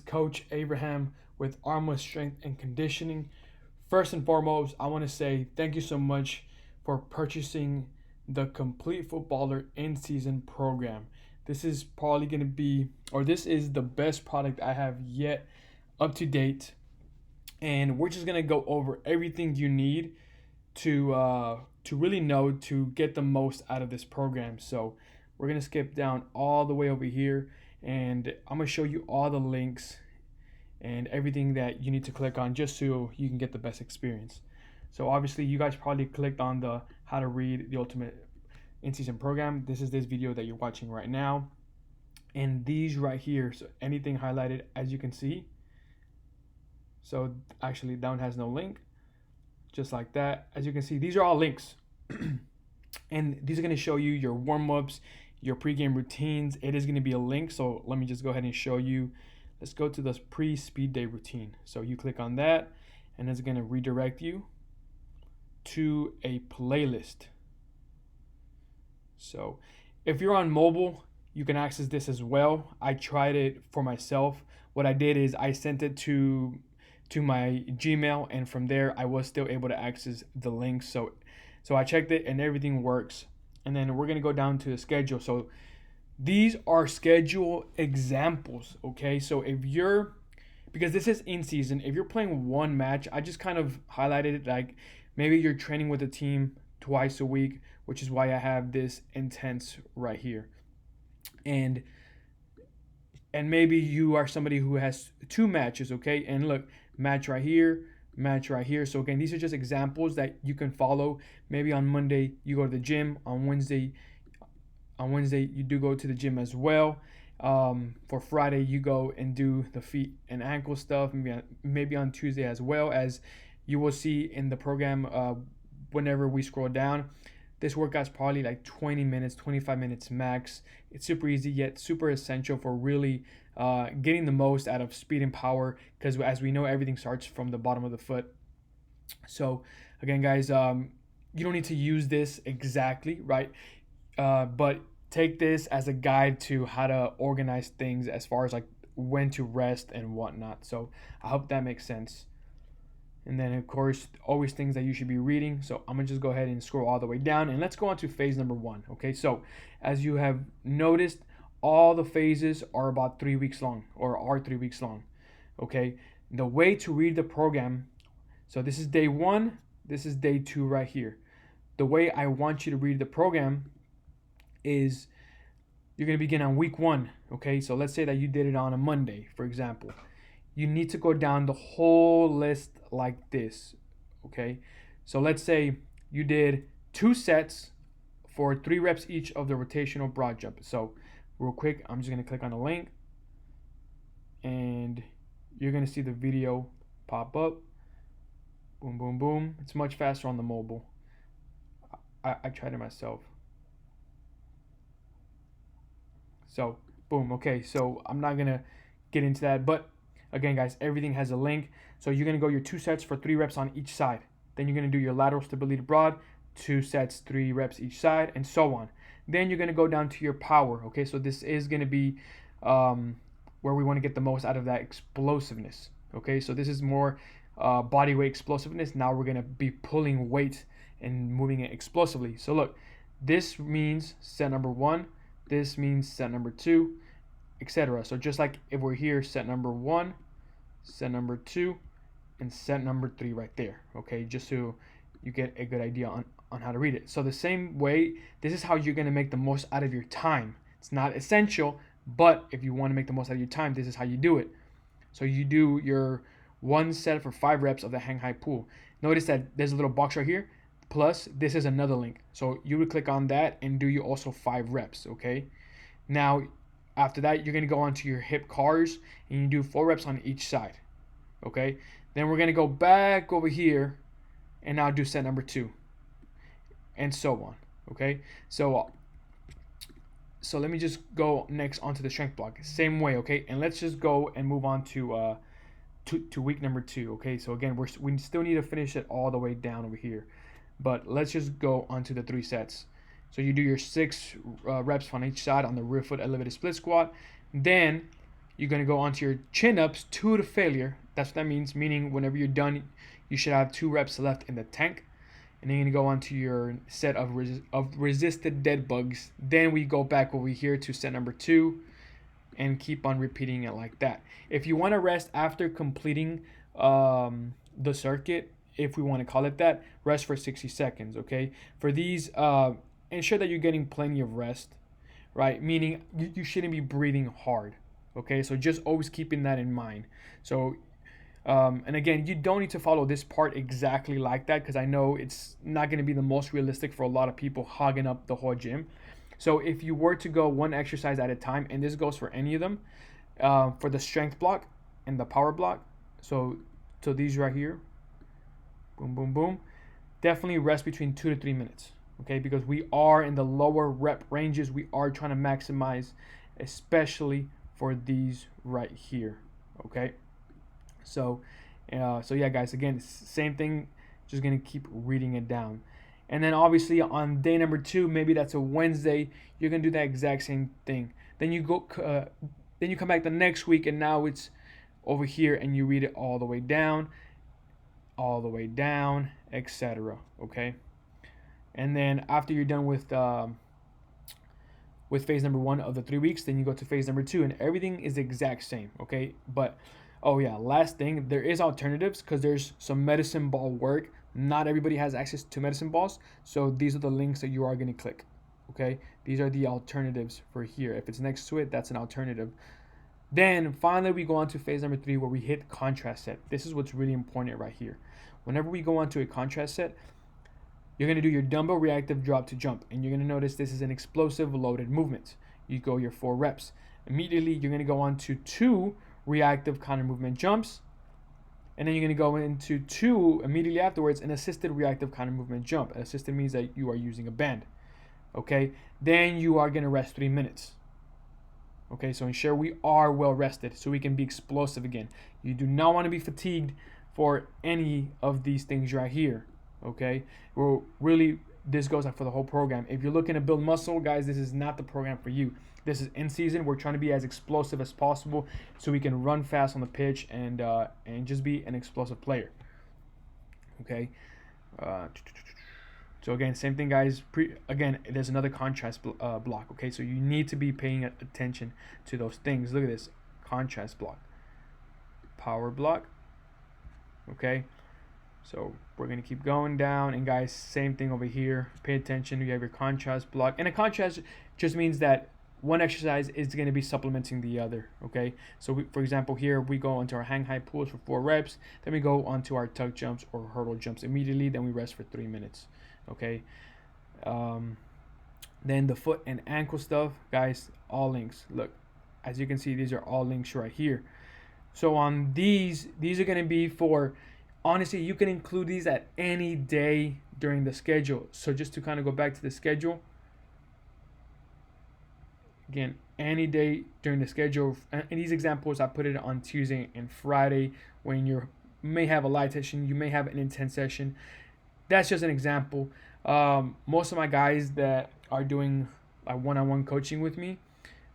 Coach Abraham with Armless Strength and Conditioning. First and foremost, I want to say thank you so much for purchasing the Complete Footballer in-season program. This is probably going to be, or this is the best product I have yet up to date. And we're just going to go over everything you need to really know to get the most out of this program. So we're going to skip down all the way over here, and I'm going to show you all the links and everything that you need to click on just so you can get the best experience. So obviously you guys probably clicked on the how to read the ultimate in-season program. This is this video that you're watching right now, and these right here, so anything highlighted, as you can see. So actually that one has no link, just like that. As you can see, these are all links. And these are going to show you your warm-ups, your pregame routines. It is going to be a link, so let me just go ahead and show you. Let's go to this pre-speed day routine. So you click on that, and it's going to redirect you to a playlist. So if you're on mobile, you can access this as well. I tried it for myself. What I did is I sent it to my Gmail, and from there I was still able to access the links. So I checked it and everything works. And then we're gonna go down to the schedule. So these are schedule examples, okay? So because this is in season, if you're playing one match, I just kind of highlighted it, like maybe you're training with a team twice a week, which is why I have this intense right here. And maybe you are somebody who has two matches, okay? And look, match right here, match right here. So again, these are just examples that you can follow. Maybe on Monday you go to the gym. On Wednesday you do go to the gym as well. For Friday you go and do the feet and ankle stuff. Maybe on Tuesday as well. As you will see in the program, whenever we scroll down, this workout's probably like 20 minutes, 25 minutes max. It's super easy yet super essential for really getting the most out of speed and power, because as we know, everything starts from the bottom of the foot. So again, guys, you don't need to use this exactly, right? But take this as a guide to how to organize things as far as like when to rest and whatnot. So I hope that makes sense. And then, of course, always things that you should be reading. So I'm going to just go ahead and scroll all the way down. And let's go on to phase number 1. Okay, so as you have noticed, all the phases are about 3 weeks long, or are 3 weeks long. Okay, the way to read the program, so this is day 1, this is day 2 right here. The way I want you to read the program is you're going to begin on week 1. Okay, so let's say that you did it on a Monday, for example. You need to go down the whole list like this, okay? So let's say you did 2 sets for 3 reps each of the rotational broad jump. So real quick, I'm just gonna click on the link, and you're gonna see the video pop up. Boom, boom, boom. It's much faster on the mobile. I tried it myself. So boom, okay, so I'm not gonna get into that, but again, guys, everything has a link. So you're going to go your 2 sets for 3 reps on each side. Then you're going to do your lateral stability broad, 2 sets, 3 reps each side, and so on. Then you're going to go down to your power. Okay, so this is going to be where we want to get the most out of that explosiveness. Okay, so this is more body weight explosiveness. Now we're going to be pulling weight and moving it explosively. So look, this means set number 1. This means set number 2, etc. So just like if we're here, set number 1, set number 2, and set number 3 right there. Okay, just so you get a good idea on how to read it. So the same way, this is how you're going to make the most out of your time. It's not essential, but if you want to make the most out of your time, this is how you do it. So you do your 1 set for 5 reps of the hang high pull. Notice that there's a little box right here, plus this is another link. So you would click on that and do you also 5 reps, okay? Now, after that, you're going to go on to your hip cars, and you do 4 reps on each side, okay? Then we're going to go back over here and now do set number 2, and so on, okay? So let me just go next onto the strength block. Same way, okay? And let's just go and move on to week number 2, okay? So again, we still need to finish it all the way down over here, but let's just go onto the 3 sets. So you do your 6 reps on each side on the rear foot elevated split squat. Then You're going to go onto your chin-ups, 2 to failure. That's what that means, meaning whenever you're done, you should have 2 reps left in the tank. And then you're going to go onto your set of resisted dead bugs. Then we go back over here to set number 2 and keep on repeating it like that. If you want to rest after completing the circuit, if we want to call it that, rest for 60 seconds, okay? For these, ensure that you're getting plenty of rest, right? Meaning you shouldn't be breathing hard, okay? So just always keeping that in mind. So, and again, you don't need to follow this part exactly like that, because I know it's not going to be the most realistic for a lot of people hogging up the whole gym. So if you were to go one exercise at a time, and this goes for any of them, for the strength block and the power block, so these right here, boom, boom, boom, definitely rest between 2 to 3 minutes, okay? Because we are in the lower rep ranges. We are trying to maximize, especially for these right here, okay? So yeah, guys, again, same thing, just gonna keep reading it down. And then obviously on day number 2, maybe that's a Wednesday, you're gonna do that exact same thing. Then you go, then you come back the next week, and now it's over here, and you read it all the way down, etc. Okay. And then after you're done with phase number 1 of the 3 weeks, then you go to phase number 2, and everything is the exact same. Okay. But oh yeah, last thing, there is alternatives, because there's some medicine ball work. Not everybody has access to medicine balls, so these are the links that you are going to click. Okay, these are the alternatives for here. If it's next to it, that's an alternative. Then finally we go on to phase number 3, where we hit contrast set. This is what's really important right here. Whenever we go on to a contrast set, you're going to do your dumbbell reactive drop to jump, and you're going to notice this is an explosive loaded movement. You go your 4 reps. Immediately you're going to go on to 2 reactive counter movement jumps, and then you're going to go into 2 immediately afterwards, an assisted reactive counter movement jump. Assisted means that you are using a band. Okay, then you are going to rest 3 minutes. Okay, so ensure we are well rested so we can be explosive again. You do not want to be fatigued for any of these things right here. Okay, well, really, this goes for the whole program. If you're looking to build muscle, guys, this is not the program for you. This is in season. We're trying to be as explosive as possible so we can run fast on the pitch and just be an explosive player. Okay. So again, same thing, guys. Again, there's another contrast block. Okay, so you need to be paying attention to those things. Look at this contrast block, power block. Okay. So we're going to keep going down. And guys, same thing over here. Pay attention. You have your contrast block. And a contrast just means that one exercise is going to be supplementing the other. Okay. So for example, here we go into our hang high pulls for 4 reps. Then we go onto our tuck jumps or hurdle jumps immediately. Then we rest for 3 minutes. Okay. Then the foot and ankle stuff, guys, all links. Look, as you can see, these are all links right here. So on these are going to be for, honestly, you can include these at any day during the schedule. So just to kind of go back to the schedule, again, any day during the schedule. In these examples, I put it on Tuesday and Friday when you may have a light session, you may have an intense session. That's just an example. Most of my guys that are doing like one-on-one coaching with me,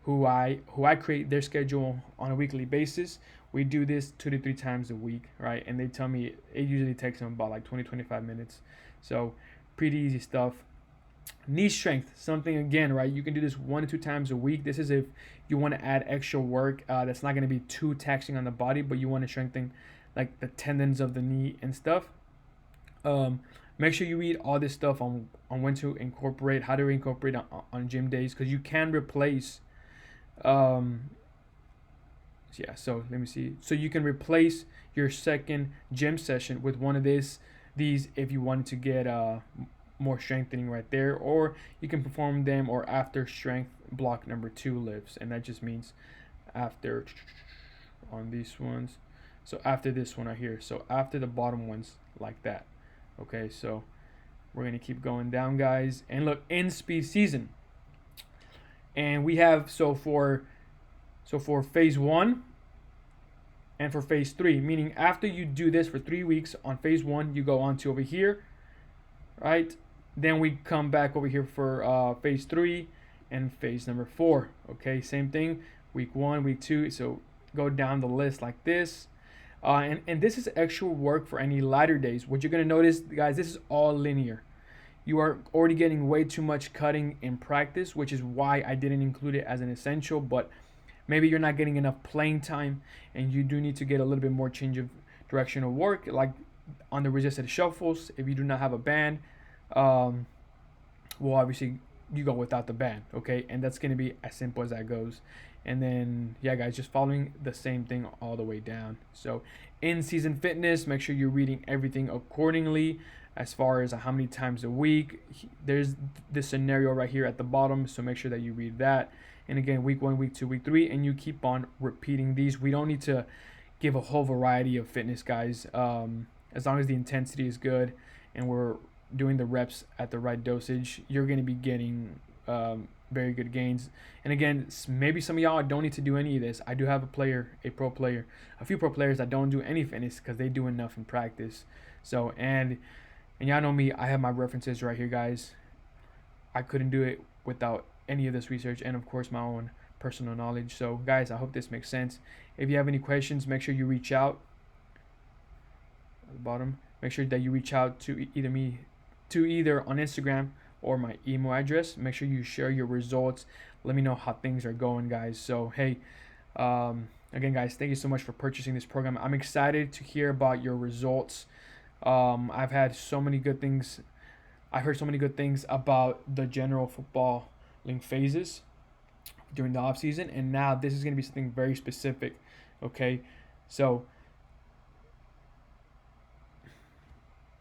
who I create their schedule on a weekly basis, we do this 2 to 3 times a week, right? And they tell me it usually takes them about like 20-25 minutes. So pretty easy stuff. Knee strength, something again, right? You can do this 1 to 2 times a week. This is if you want to add extra work that's not going to be too taxing on the body, but you want to strengthen like the tendons of the knee and stuff. Make sure you read all this stuff on when to incorporate, how to incorporate on gym days, because you can replace. So let me see. So you can replace your second gym session with one of these if you wanted to get more strengthening right there, or you can perform them or after strength block number 2 lifts, and that just means after on these ones. So after this one right here. So after the bottom ones like that. Okay, so we're gonna keep going down, guys. And look, in speed season. And we have for phase 1 and for phase 3, meaning after you do this for 3 weeks on phase 1, you go on to over here, right? Then we come back over here for phase 3 and phase number 4. Okay, same thing, week 1, week 2. So go down the list like this. And this is actual work for any lighter days. What you're going to notice, guys, this is all linear. You are already getting way too much cutting in practice, which is why I didn't include it as an essential. But maybe you're not getting enough playing time and you do need to get a little bit more change of direction of work, like on the resisted shuffles. If you do not have a band, well, obviously you go without the band, okay? And that's going to be as simple as that goes. And then, yeah, guys, just following the same thing all the way down. So in season fitness, make sure you're reading everything accordingly as far as how many times a week. There's this scenario right here at the bottom, so make sure that you read that. And again, week 1, week 2, week 3, and you keep on repeating these. We don't need to give a whole variety of fitness, guys. As long as the intensity is good and we're doing the reps at the right dosage, you're going to be getting very good gains. And again, maybe some of y'all don't need to do any of this. I do have a few pro players that don't do any fitness because they do enough in practice. So, and y'all know me, I have my references right here, guys. I couldn't do it without any of this research and, of course, my own personal knowledge. So, guys, I hope this makes sense. If you have any questions, make sure you reach out at the bottom. Make sure that you reach out to either on Instagram or my email address. Make sure you share your results. Let me know how things are going, guys. So, hey, again, guys, thank you so much for purchasing this program. I'm excited to hear about your results. I've had so many good things. I heard so many good things about the general football link phases during the off season, and now this is going to be something very specific. Okay, so